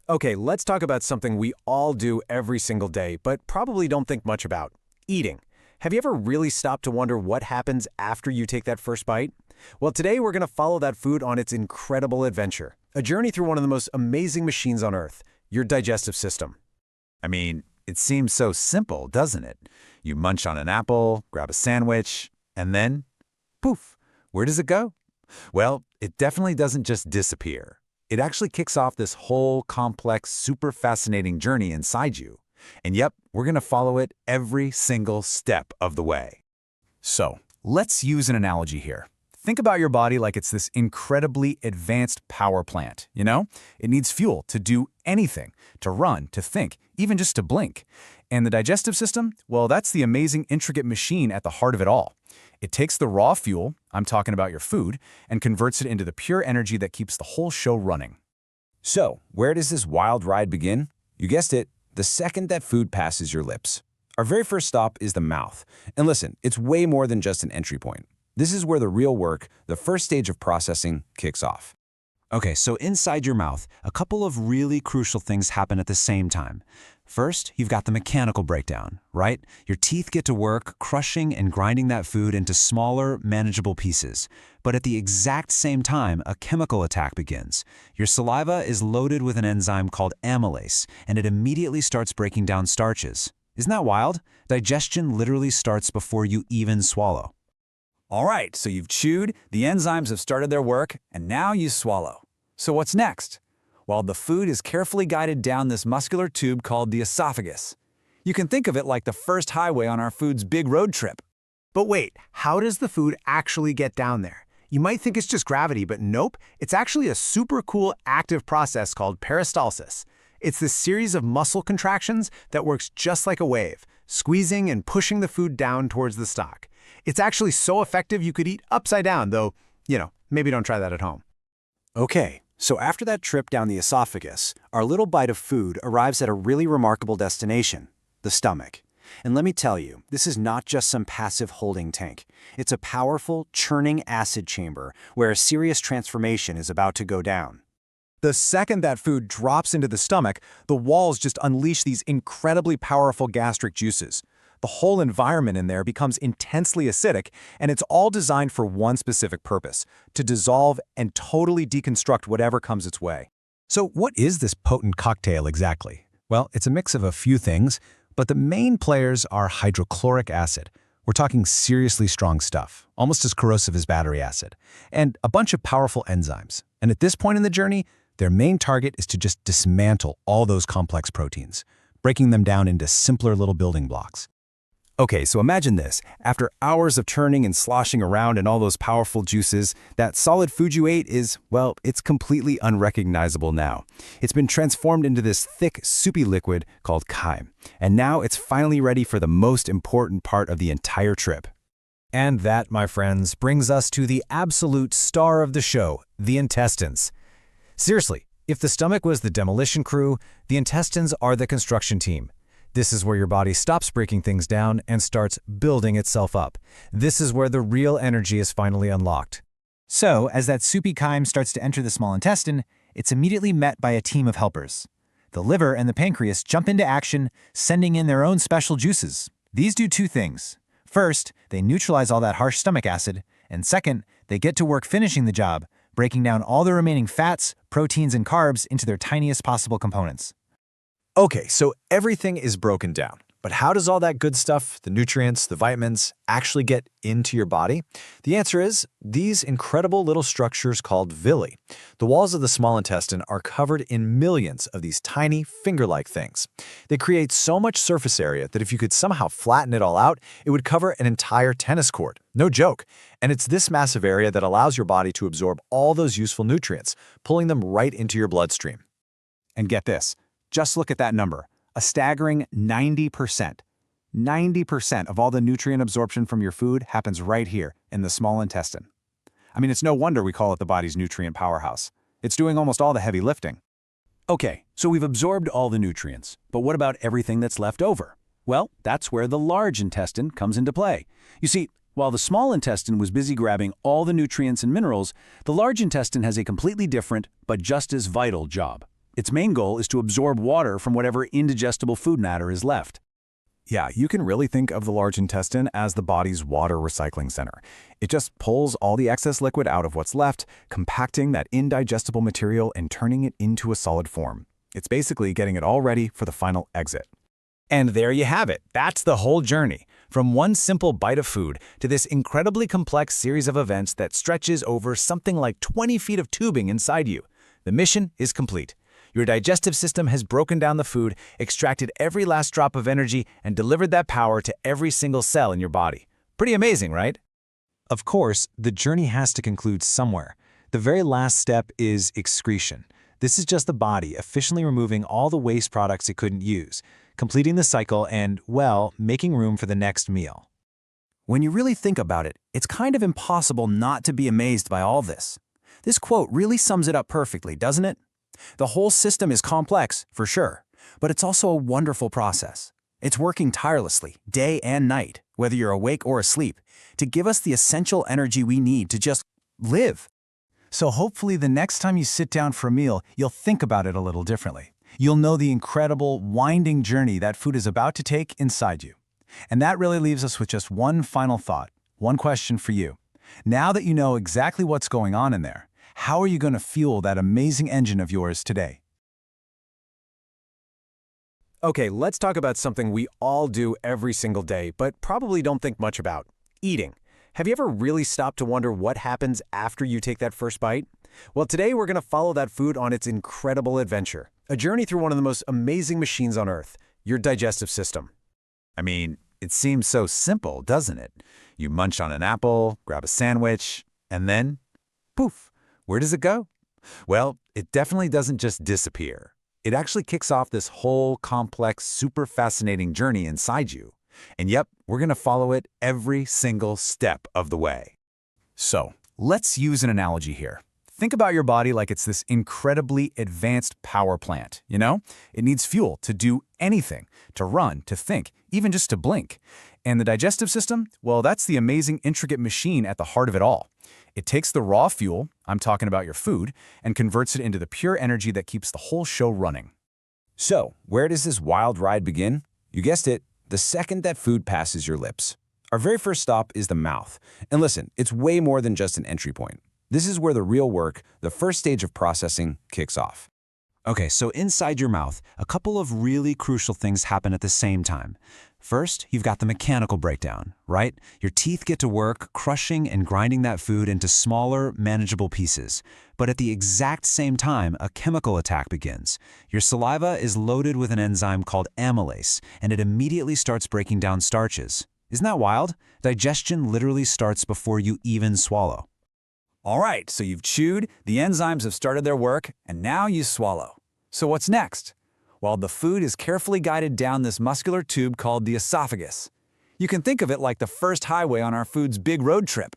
Okay, let's talk about something we all do every single day, but probably don't think much about. Eating. Have you ever really stopped to wonder what happens after you take that first bite? Well, today we're going to follow that food on its incredible adventure. A journey through one of the most amazing machines on Earth, your digestive system. I mean, it seems so simple, doesn't it? You munch on an apple, grab a sandwich, and then, poof, where does it go? Well, it definitely doesn't just disappear. It actually kicks off this whole complex, super fascinating journey inside you. And yep, we're going to follow it every single step of the way. So, let's use an analogy here. Think about your body like it's this incredibly advanced power plant, you know? It needs fuel to do anything, to run, to think, even just to blink. And the digestive system, well, that's the amazing, intricate machine at the heart of it all. It takes the raw fuel, I'm talking about your food, and converts it into the pure energy that keeps the whole show running. So, where does this wild ride begin? You guessed it, the second that food passes your lips. Our very first stop is the mouth. And listen, it's way more than just an entry point. This is where the real work, the first stage of processing, kicks off. Okay, so inside your mouth, a couple of really crucial things happen at the same time. First, you've got the mechanical breakdown, right? Your teeth get to work crushing and grinding that food into smaller, manageable pieces. But at the exact same time, a chemical attack begins. Your saliva is loaded with an enzyme called amylase, and it immediately starts breaking down starches. Isn't that wild? Digestion literally starts before you even swallow. All right, so you've chewed, the enzymes have started their work, and now you swallow. So what's next? Well, the food is carefully guided down this muscular tube called the esophagus. You can think of it like the first highway on our food's big road trip. But wait, how does the food actually get down there? You might think it's just gravity, but nope, it's actually a super cool active process called peristalsis. It's this series of muscle contractions that works just like a wave, squeezing and pushing the food down towards the stomach. It's actually so effective you could eat upside down, though, maybe don't try that at home. Okay, so after that trip down the esophagus, our little bite of food arrives at a really remarkable destination, the stomach. And let me tell you, this is not just some passive holding tank. It's a powerful, churning acid chamber where a serious transformation is about to go down. The second that food drops into the stomach, the walls just unleash these incredibly powerful gastric juices. The whole environment in there becomes intensely acidic, and it's all designed for one specific purpose, to dissolve and totally deconstruct whatever comes its way. So what is this potent cocktail exactly? Well, it's a mix of a few things, but the main players are hydrochloric acid. We're talking seriously strong stuff, almost as corrosive as battery acid, and a bunch of powerful enzymes. And at this point in the journey, their main target is to just dismantle all those complex proteins, breaking them down into simpler little building blocks. Okay, so imagine this. After hours of churning and sloshing around in all those powerful juices, that solid food you ate is, well, it's completely unrecognizable now. It's been transformed into this thick, soupy liquid called chyme. And now it's finally ready for the most important part of the entire trip. And that, my friends, brings us to the absolute star of the show, the intestines. Seriously, if the stomach was the demolition crew, the intestines are the construction team. This is where your body stops breaking things down and starts building itself up. This is where the real energy is finally unlocked. So, as that soupy chyme starts to enter the small intestine, it's immediately met by a team of helpers. The liver and the pancreas jump into action, sending in their own special juices. These do two things. First, they neutralize all that harsh stomach acid, and second, they get to work finishing the job, breaking down all the remaining fats, proteins, and carbs into their tiniest possible components. Okay, so everything is broken down. But how does all that good stuff, the nutrients, the vitamins, actually get into your body? The answer is these incredible little structures called villi. The walls of the small intestine are covered in millions of these tiny finger-like things. They create so much surface area that if you could somehow flatten it all out, it would cover an entire tennis court. No joke. And it's this massive area that allows your body to absorb all those useful nutrients, pulling them right into your bloodstream. And get this. Just look at that number, a staggering 90%. 90% of all the nutrient absorption from your food happens right here in the small intestine. I mean, it's no wonder we call it the body's nutrient powerhouse. It's doing almost all the heavy lifting. Okay, so we've absorbed all the nutrients, but what about everything that's left over? Well, that's where the large intestine comes into play. You see, while the small intestine was busy grabbing all the nutrients and minerals, the large intestine has a completely different, but just as vital job. Its main goal is to absorb water from whatever indigestible food matter is left. Yeah, you can really think of the large intestine as the body's water recycling center. It just pulls all the excess liquid out of what's left, compacting that indigestible material and turning it into a solid form. It's basically getting it all ready for the final exit. And there you have it. That's the whole journey. From one simple bite of food to this incredibly complex series of events that stretches over something like 20 feet of tubing inside you. The mission is complete. Your digestive system has broken down the food, extracted every last drop of energy, and delivered that power to every single cell in your body. Pretty amazing, right? Of course, the journey has to conclude somewhere. The very last step is excretion. This is just the body efficiently removing all the waste products it couldn't use, completing the cycle and, well, making room for the next meal. When you really think about it, it's kind of impossible not to be amazed by all this. This quote really sums it up perfectly, doesn't it? The whole system is complex, for sure, but it's also a wonderful process. It's working tirelessly, day and night, whether you're awake or asleep, to give us the essential energy we need to just live. So hopefully the next time you sit down for a meal, you'll think about it a little differently. You'll know the incredible, winding journey that food is about to take inside you. And that really leaves us with just one final thought, one question for you. Now that you know exactly what's going on in there, how are you going to fuel that amazing engine of yours today? Okay, let's talk about something we all do every single day, but probably don't think much about: eating. Have you ever really stopped to wonder what happens after you take that first bite? Well, today we're going to follow that food on its incredible adventure, a journey through one of the most amazing machines on Earth, your digestive system. I mean, it seems so simple, doesn't it? You munch on an apple, grab a sandwich, and then, poof, where does it go? Well, it definitely doesn't just disappear. It actually kicks off this whole complex, super fascinating journey inside you. And yep, we're going to follow it every single step of the way. So, let's use an analogy here. Think about your body like it's this incredibly advanced power plant, you know? It needs fuel to do anything, to run, to think, even just to blink. And the digestive system, well, that's the amazing, intricate machine at the heart of it all. It takes the raw fuel, I'm talking about your food, and converts it into the pure energy that keeps the whole show running. So, where does this wild ride begin? You guessed it, the second that food passes your lips. Our very first stop is the mouth. And listen, it's way more than just an entry point. This is where the real work, the first stage of processing, kicks off. Okay, so inside your mouth, a couple of really crucial things happen at the same time. First, you've got the mechanical breakdown, right? Your teeth get to work crushing and grinding that food into smaller, manageable pieces. But at the exact same time, a chemical attack begins. Your saliva is loaded with an enzyme called amylase, and it immediately starts breaking down starches. Isn't that wild? Digestion literally starts before you even swallow. All right, so you've chewed, the enzymes have started their work, and now you swallow. So what's next? Well, the food is carefully guided down this muscular tube called the esophagus. You can think of it like the first highway on our food's big road trip.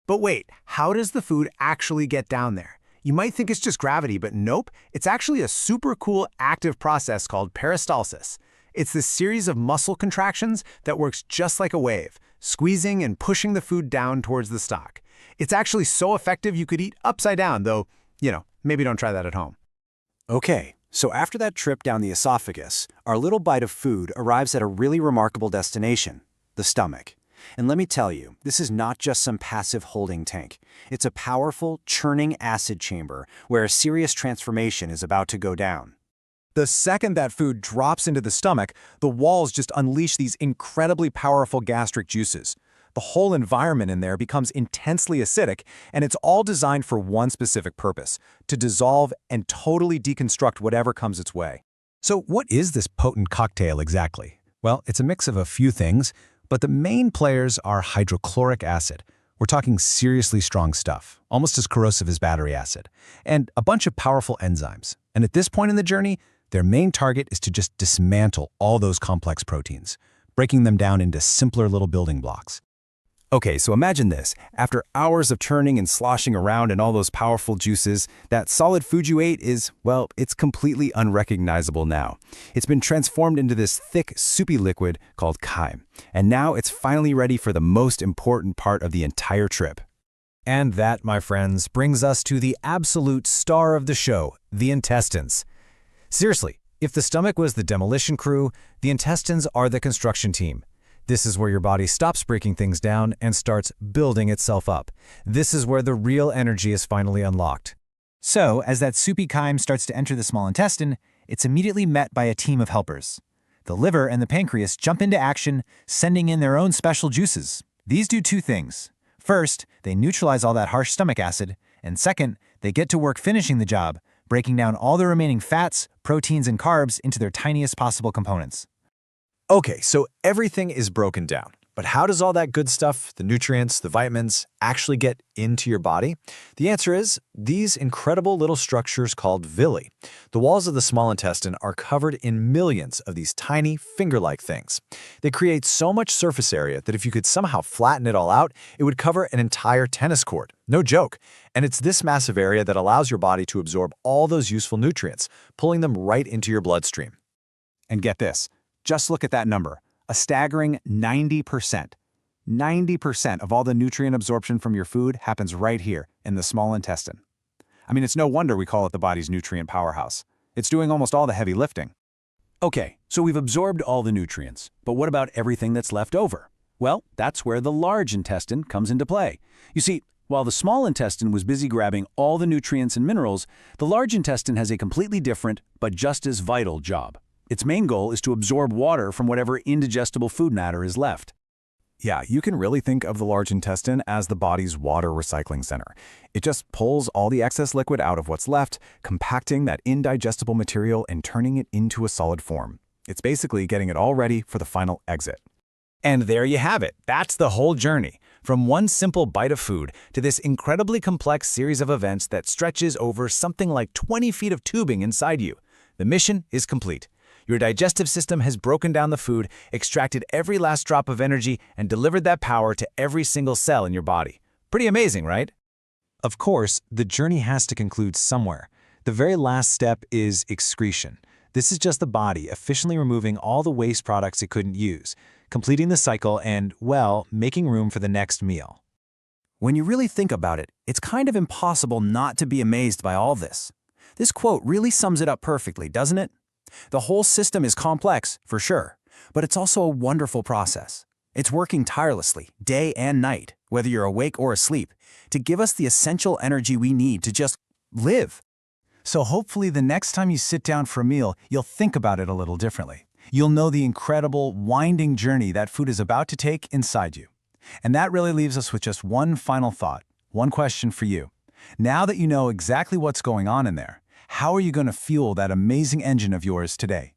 But wait, how does the food actually get down there? You might think it's just gravity, but nope, it's actually a super cool active process called peristalsis. It's this series of muscle contractions that works just like a wave, squeezing and pushing the food down towards the stomach. It's actually so effective you could eat upside down, though, maybe don't try that at home. Okay, so after that trip down the esophagus, our little bite of food arrives at a really remarkable destination, the stomach. And let me tell you, this is not just some passive holding tank. It's a powerful, churning acid chamber where a serious transformation is about to go down. The second that food drops into the stomach, the walls just unleash these incredibly powerful gastric juices. The whole environment in there becomes intensely acidic, and it's all designed for one specific purpose: to dissolve and totally deconstruct whatever comes its way. So what is this potent cocktail exactly? Well, it's a mix of a few things, but the main players are hydrochloric acid. We're talking seriously strong stuff, almost as corrosive as battery acid, and a bunch of powerful enzymes. And at this point in the journey, their main target is to just dismantle all those complex proteins, breaking them down into simpler little building blocks. Okay, so imagine this. After hours of churning and sloshing around in all those powerful juices, that solid food you ate is, well, it's completely unrecognizable now. It's been transformed into this thick, soupy liquid called chyme. And now it's finally ready for the most important part of the entire trip. And that, my friends, brings us to the absolute star of the show, the intestines. Seriously, if the stomach was the demolition crew, the intestines are the construction team. This is where your body stops breaking things down and starts building itself up. This is where the real energy is finally unlocked. So, as that soupy chyme starts to enter the small intestine, it's immediately met by a team of helpers. The liver and the pancreas jump into action, sending in their own special juices. These do two things. First, they neutralize all that harsh stomach acid, and second, they get to work finishing the job, breaking down all the remaining fats, proteins, and carbs into their tiniest possible components. Okay, so everything is broken down. But how does all that good stuff, the nutrients, the vitamins, actually get into your body? The answer is these incredible little structures called villi. The walls of the small intestine are covered in millions of these tiny finger-like things. They create so much surface area that if you could somehow flatten it all out, it would cover an entire tennis court. No joke. And it's this massive area that allows your body to absorb all those useful nutrients, pulling them right into your bloodstream. And get this, just look at that number. A staggering 90%. 90% of all the nutrient absorption from your food happens right here in the small intestine. I mean, it's no wonder we call it the body's nutrient powerhouse. It's doing almost all the heavy lifting. Okay, so we've absorbed all the nutrients, but what about everything that's left over? Well, that's where the large intestine comes into play. You see, while the small intestine was busy grabbing all the nutrients and minerals, the large intestine has a completely different, but just as vital job. Its main goal is to absorb water from whatever indigestible food matter is left. Yeah, you can really think of the large intestine as the body's water recycling center. It just pulls all the excess liquid out of what's left, compacting that indigestible material and turning it into a solid form. It's basically getting it all ready for the final exit. And there you have it. That's the whole journey. From one simple bite of food to this incredibly complex series of events that stretches over something like 20 feet of tubing inside you. The mission is complete. Your digestive system has broken down the food, extracted every last drop of energy, and delivered that power to every single cell in your body. Pretty amazing, right? Of course, the journey has to conclude somewhere. The very last step is excretion. This is just the body efficiently removing all the waste products it couldn't use, completing the cycle and, well, making room for the next meal. When you really think about it, it's kind of impossible not to be amazed by all this. This quote really sums it up perfectly, doesn't it? The whole system is complex, for sure, but it's also a wonderful process. It's working tirelessly, day and night, whether you're awake or asleep, to give us the essential energy we need to just live. So hopefully the next time you sit down for a meal, you'll think about it a little differently. You'll know the incredible, winding journey that food is about to take inside you. And that really leaves us with just one final thought, one question for you. Now that you know exactly what's going on in there, how are you going to fuel that amazing engine of yours today?